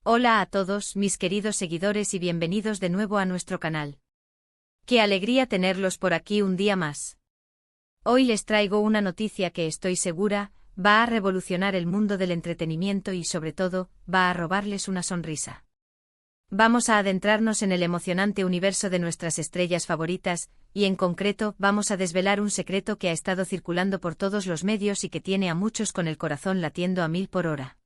Hola a todos mis queridos seguidores y bienvenidos de nuevo a nuestro canal. Qué alegría tenerlos por aquí un día más. Hoy les traigo una noticia que estoy segura va a revolucionar el mundo del entretenimiento y sobre todo, va a robarles una sonrisa. Vamos a adentrarnos en el emocionante universo de nuestras estrellas favoritas, y en concreto vamos a desvelar un secreto que ha estado circulando por todos los medios y que tiene a muchos con el corazón latiendo a 1000 por hora.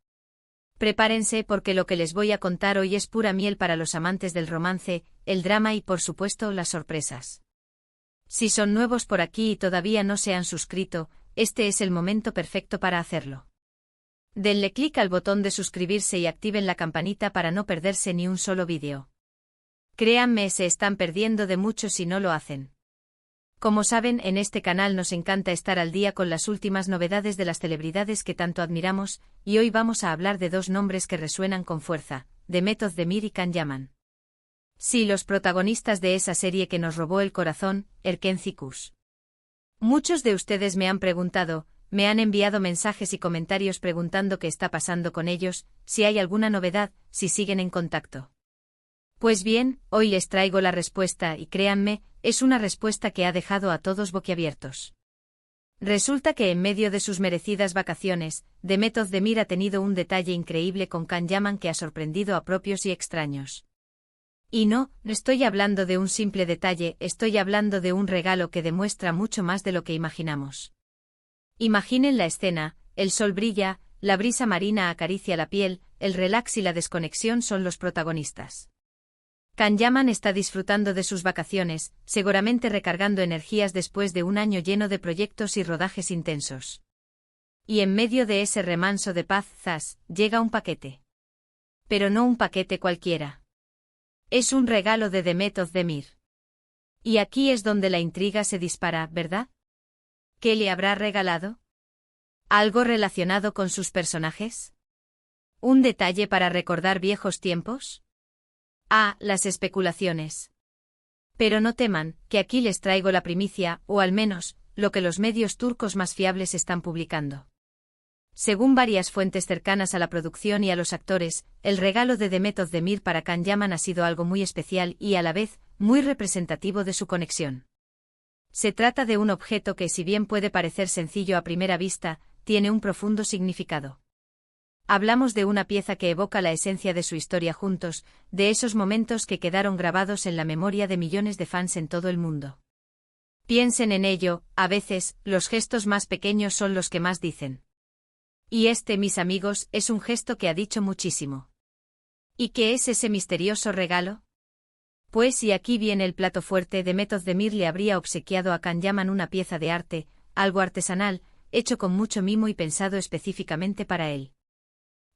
Prepárense porque lo que les voy a contar hoy es pura miel para los amantes del romance, el drama y por supuesto las sorpresas. Si son nuevos por aquí y todavía no se han suscrito, este es el momento perfecto para hacerlo. Denle clic al botón de suscribirse y activen la campanita para no perderse ni un solo vídeo. Créanme, se están perdiendo de mucho si no lo hacen. Como saben, en este canal nos encanta estar al día con las últimas novedades de las celebridades que tanto admiramos, y hoy vamos a hablar de dos nombres que resuenan con fuerza, Demet Özdemir y Can Yaman. Sí, los protagonistas de esa serie que nos robó el corazón, Erken Cikus. Muchos de ustedes me han preguntado, me han enviado mensajes y comentarios preguntando qué está pasando con ellos, si hay alguna novedad, si siguen en contacto. Pues bien, hoy les traigo la respuesta y créanme, es una respuesta que ha dejado a todos boquiabiertos. Resulta que en medio de sus merecidas vacaciones, Demet Özdemir ha tenido un detalle increíble con Can Yaman que ha sorprendido a propios y extraños. Y no estoy hablando de un simple detalle, estoy hablando de un regalo que demuestra mucho más de lo que imaginamos. Imaginen la escena, el sol brilla, la brisa marina acaricia la piel, el relax y la desconexión son los protagonistas. Can Yaman está disfrutando de sus vacaciones, seguramente recargando energías después de un año lleno de proyectos y rodajes intensos. Y en medio de ese remanso de paz, zas, llega un paquete. Pero no un paquete cualquiera. Es un regalo de Demet Özdemir. Y aquí es donde la intriga se dispara, ¿verdad? ¿Qué le habrá regalado? ¿Algo relacionado con sus personajes? ¿Un detalle para recordar viejos tiempos? Las especulaciones. Pero no teman, que aquí les traigo la primicia, o al menos, lo que los medios turcos más fiables están publicando. Según varias fuentes cercanas a la producción y a los actores, el regalo de Demet Özdemir para Can Yaman ha sido algo muy especial y a la vez, muy representativo de su conexión. Se trata de un objeto que, si bien puede parecer sencillo a primera vista, tiene un profundo significado. Hablamos de una pieza que evoca la esencia de su historia juntos, de esos momentos que quedaron grabados en la memoria de millones de fans en todo el mundo. Piensen en ello, a veces, los gestos más pequeños son los que más dicen. Y este, mis amigos, es un gesto que ha dicho muchísimo. ¿Y qué es ese misterioso regalo? Pues y aquí viene el plato fuerte, Demet Özdemir le habría obsequiado a Can Yaman una pieza de arte, algo artesanal, hecho con mucho mimo y pensado específicamente para él.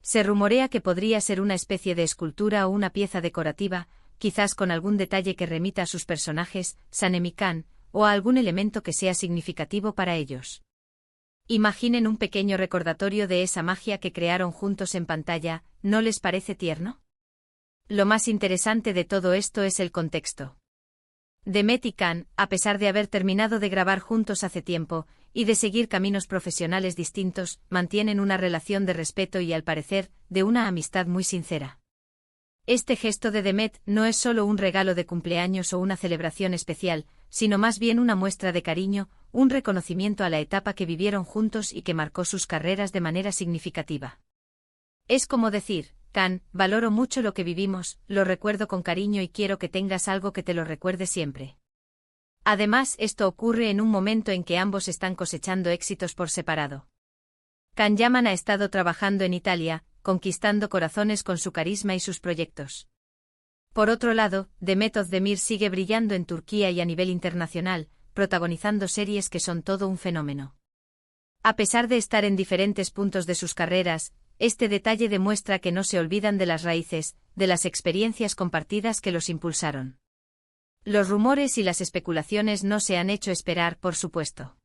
Se rumorea que podría ser una especie de escultura o una pieza decorativa, quizás con algún detalle que remita a sus personajes, Sanem y Can, o a algún elemento que sea significativo para ellos. Imaginen un pequeño recordatorio de esa magia que crearon juntos en pantalla, ¿no les parece tierno? Lo más interesante de todo esto es el contexto. Demet y Can, a pesar de haber terminado de grabar juntos hace tiempo, y de seguir caminos profesionales distintos, mantienen una relación de respeto y, al parecer, de una amistad muy sincera. Este gesto de Demet no es solo un regalo de cumpleaños o una celebración especial, sino más bien una muestra de cariño, un reconocimiento a la etapa que vivieron juntos y que marcó sus carreras de manera significativa. Es como decir, Can, valoro mucho lo que vivimos, lo recuerdo con cariño y quiero que tengas algo que te lo recuerde siempre. Además, esto ocurre en un momento en que ambos están cosechando éxitos por separado. Can Yaman ha estado trabajando en Italia, conquistando corazones con su carisma y sus proyectos. Por otro lado, Demet Özdemir sigue brillando en Turquía y a nivel internacional, protagonizando series que son todo un fenómeno. A pesar de estar en diferentes puntos de sus carreras, este detalle demuestra que no se olvidan de las raíces, de las experiencias compartidas que los impulsaron. Los rumores y las especulaciones no se han hecho esperar, por supuesto.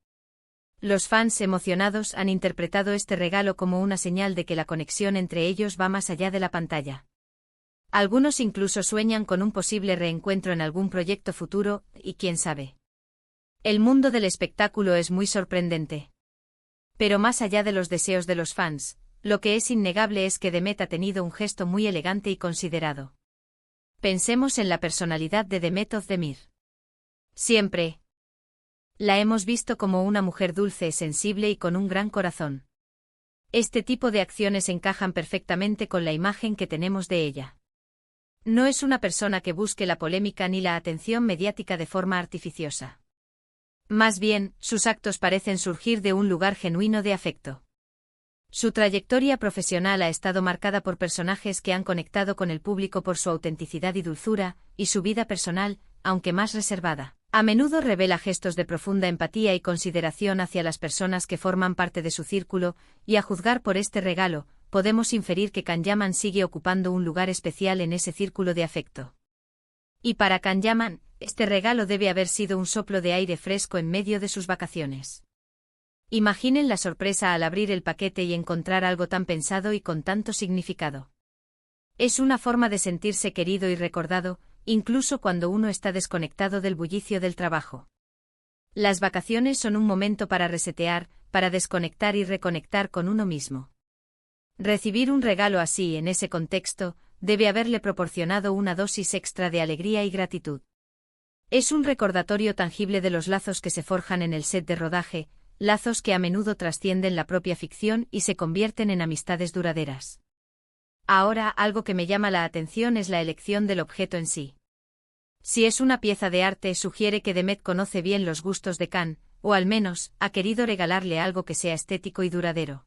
Los fans emocionados han interpretado este regalo como una señal de que la conexión entre ellos va más allá de la pantalla. Algunos incluso sueñan con un posible reencuentro en algún proyecto futuro, y quién sabe. El mundo del espectáculo es muy sorprendente. Pero más allá de los deseos de los fans, lo que es innegable es que Demet ha tenido un gesto muy elegante y considerado. Pensemos en la personalidad de Demet Özdemir. Siempre la hemos visto como una mujer dulce, sensible y con un gran corazón. Este tipo de acciones encajan perfectamente con la imagen que tenemos de ella. No es una persona que busque la polémica ni la atención mediática de forma artificiosa. Más bien, sus actos parecen surgir de un lugar genuino de afecto. Su trayectoria profesional ha estado marcada por personajes que han conectado con el público por su autenticidad y dulzura, y su vida personal, aunque más reservada, a menudo revela gestos de profunda empatía y consideración hacia las personas que forman parte de su círculo, y a juzgar por este regalo, podemos inferir que Can Yaman sigue ocupando un lugar especial en ese círculo de afecto. Y para Can Yaman, este regalo debe haber sido un soplo de aire fresco en medio de sus vacaciones. Imaginen la sorpresa al abrir el paquete y encontrar algo tan pensado y con tanto significado. Es una forma de sentirse querido y recordado, incluso cuando uno está desconectado del bullicio del trabajo. Las vacaciones son un momento para resetear, para desconectar y reconectar con uno mismo. Recibir un regalo así en ese contexto, debe haberle proporcionado una dosis extra de alegría y gratitud. Es un recordatorio tangible de los lazos que se forjan en el set de rodaje, lazos que a menudo trascienden la propia ficción y se convierten en amistades duraderas. Ahora, algo que me llama la atención es la elección del objeto en sí. Si es una pieza de arte, sugiere que Demet conoce bien los gustos de Can, o al menos, ha querido regalarle algo que sea estético y duradero.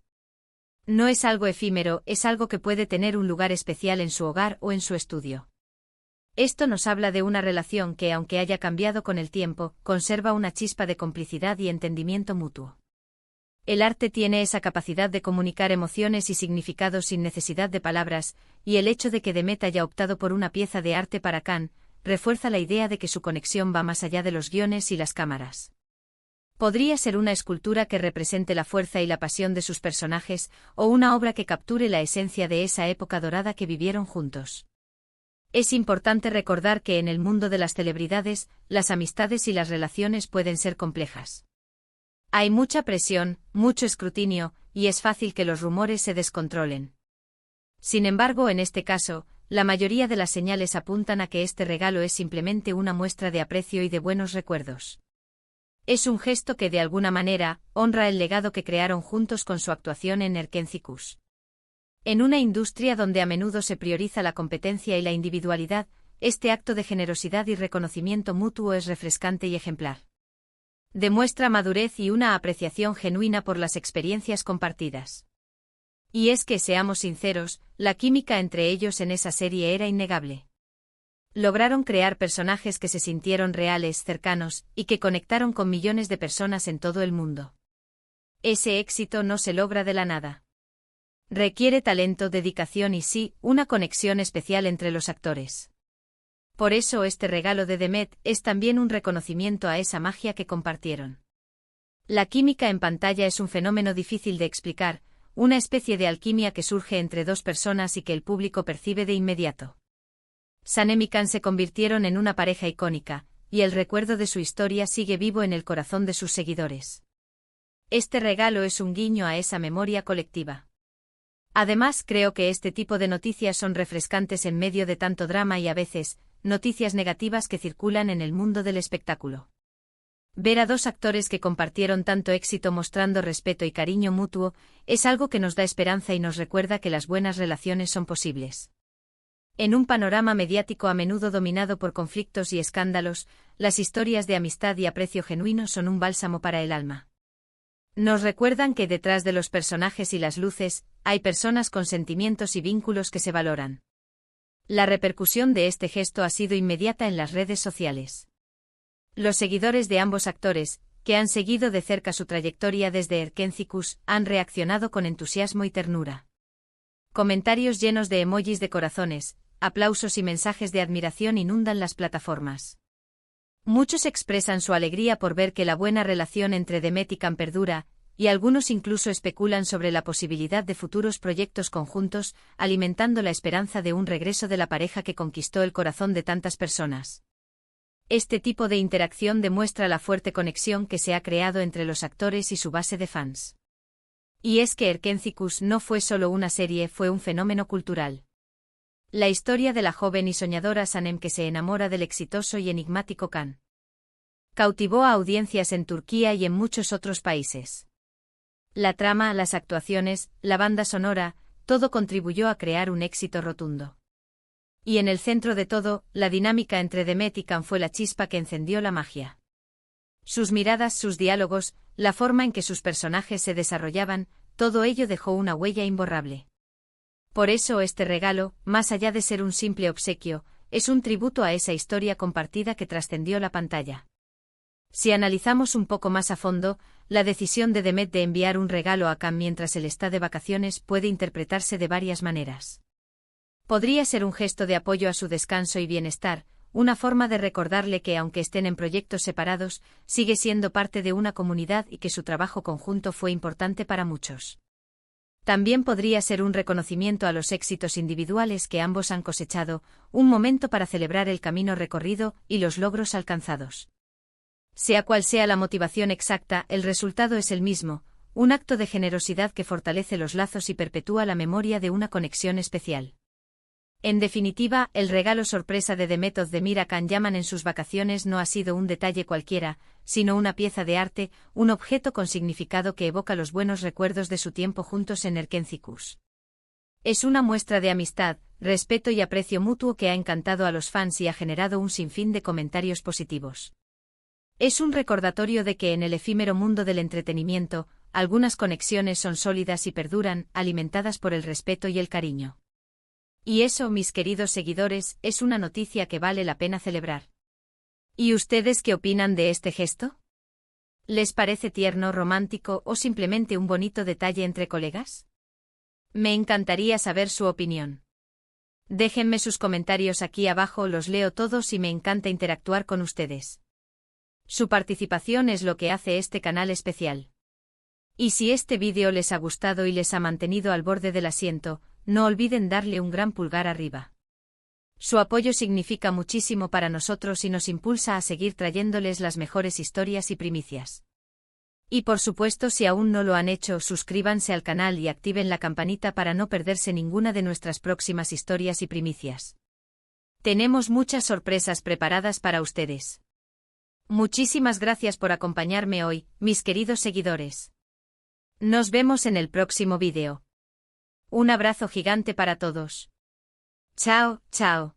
No es algo efímero, es algo que puede tener un lugar especial en su hogar o en su estudio. Esto nos habla de una relación que, aunque haya cambiado con el tiempo, conserva una chispa de complicidad y entendimiento mutuo. El arte tiene esa capacidad de comunicar emociones y significados sin necesidad de palabras, y el hecho de que Demet haya optado por una pieza de arte para Can, refuerza la idea de que su conexión va más allá de los guiones y las cámaras. Podría ser una escultura que represente la fuerza y la pasión de sus personajes, o una obra que capture la esencia de esa época dorada que vivieron juntos. Es importante recordar que en el mundo de las celebridades, las amistades y las relaciones pueden ser complejas. Hay mucha presión, mucho escrutinio, y es fácil que los rumores se descontrolen. Sin embargo, en este caso, la mayoría de las señales apuntan a que este regalo es simplemente una muestra de aprecio y de buenos recuerdos. Es un gesto que de alguna manera honra el legado que crearon juntos con su actuación en Erkencikus. En una industria donde a menudo se prioriza la competencia y la individualidad, este acto de generosidad y reconocimiento mutuo es refrescante y ejemplar. Demuestra madurez y una apreciación genuina por las experiencias compartidas. Y es que, seamos sinceros, la química entre ellos en esa serie era innegable. Lograron crear personajes que se sintieron reales, cercanos, y que conectaron con millones de personas en todo el mundo. Ese éxito no se logra de la nada. Requiere talento, dedicación y sí, una conexión especial entre los actores. Por eso este regalo de Demet es también un reconocimiento a esa magia que compartieron. La química en pantalla es un fenómeno difícil de explicar, una especie de alquimia que surge entre dos personas y que el público percibe de inmediato. Sanem y Can se convirtieron en una pareja icónica, y el recuerdo de su historia sigue vivo en el corazón de sus seguidores. Este regalo es un guiño a esa memoria colectiva. Además, creo que este tipo de noticias son refrescantes en medio de tanto drama y a veces, noticias negativas que circulan en el mundo del espectáculo. Ver a dos actores que compartieron tanto éxito mostrando respeto y cariño mutuo, es algo que nos da esperanza y nos recuerda que las buenas relaciones son posibles. En un panorama mediático a menudo dominado por conflictos y escándalos, las historias de amistad y aprecio genuino son un bálsamo para el alma. Nos recuerdan que detrás de los personajes y las luces, hay personas con sentimientos y vínculos que se valoran. La repercusión de este gesto ha sido inmediata en las redes sociales. Los seguidores de ambos actores, que han seguido de cerca su trayectoria desde Erkencikus, han reaccionado con entusiasmo y ternura. Comentarios llenos de emojis de corazones, aplausos y mensajes de admiración inundan las plataformas. Muchos expresan su alegría por ver que la buena relación entre Demet y Can perdura, y algunos incluso especulan sobre la posibilidad de futuros proyectos conjuntos, alimentando la esperanza de un regreso de la pareja que conquistó el corazón de tantas personas. Este tipo de interacción demuestra la fuerte conexión que se ha creado entre los actores y su base de fans. Y es que Erkenciskus no fue solo una serie, fue un fenómeno cultural. La historia de la joven y soñadora Sanem que se enamora del exitoso y enigmático Khan cautivó a audiencias en Turquía y en muchos otros países. La trama, las actuaciones, la banda sonora, todo contribuyó a crear un éxito rotundo. Y en el centro de todo, la dinámica entre Demet y Khan fue la chispa que encendió la magia. Sus miradas, sus diálogos, la forma en que sus personajes se desarrollaban, todo ello dejó una huella imborrable. Por eso este regalo, más allá de ser un simple obsequio, es un tributo a esa historia compartida que trascendió la pantalla. Si analizamos un poco más a fondo, la decisión de Demet de enviar un regalo a Khan mientras él está de vacaciones puede interpretarse de varias maneras. Podría ser un gesto de apoyo a su descanso y bienestar, una forma de recordarle que aunque estén en proyectos separados, sigue siendo parte de una comunidad y que su trabajo conjunto fue importante para muchos. También podría ser un reconocimiento a los éxitos individuales que ambos han cosechado, un momento para celebrar el camino recorrido y los logros alcanzados. Sea cual sea la motivación exacta, el resultado es el mismo, un acto de generosidad que fortalece los lazos y perpetúa la memoria de una conexión especial. En definitiva, el regalo sorpresa de Demet Özdemir a Khan Yaman en sus vacaciones no ha sido un detalle cualquiera, sino una pieza de arte, un objeto con significado que evoca los buenos recuerdos de su tiempo juntos en Erkenciskus. Es una muestra de amistad, respeto y aprecio mutuo que ha encantado a los fans y ha generado un sinfín de comentarios positivos. Es un recordatorio de que en el efímero mundo del entretenimiento, algunas conexiones son sólidas y perduran, alimentadas por el respeto y el cariño. Y eso, mis queridos seguidores, es una noticia que vale la pena celebrar. ¿Y ustedes qué opinan de este gesto? ¿Les parece tierno, romántico o simplemente un bonito detalle entre colegas? Me encantaría saber su opinión. Déjenme sus comentarios aquí abajo, los leo todos y me encanta interactuar con ustedes. Su participación es lo que hace este canal especial. Y si este vídeo les ha gustado y les ha mantenido al borde del asiento, no olviden darle un gran pulgar arriba. Su apoyo significa muchísimo para nosotros y nos impulsa a seguir trayéndoles las mejores historias y primicias. Y por supuesto, si aún no lo han hecho, suscríbanse al canal y activen la campanita para no perderse ninguna de nuestras próximas historias y primicias. Tenemos muchas sorpresas preparadas para ustedes. Muchísimas gracias por acompañarme hoy, mis queridos seguidores. Nos vemos en el próximo vídeo. Un abrazo gigante para todos. Chao, chao.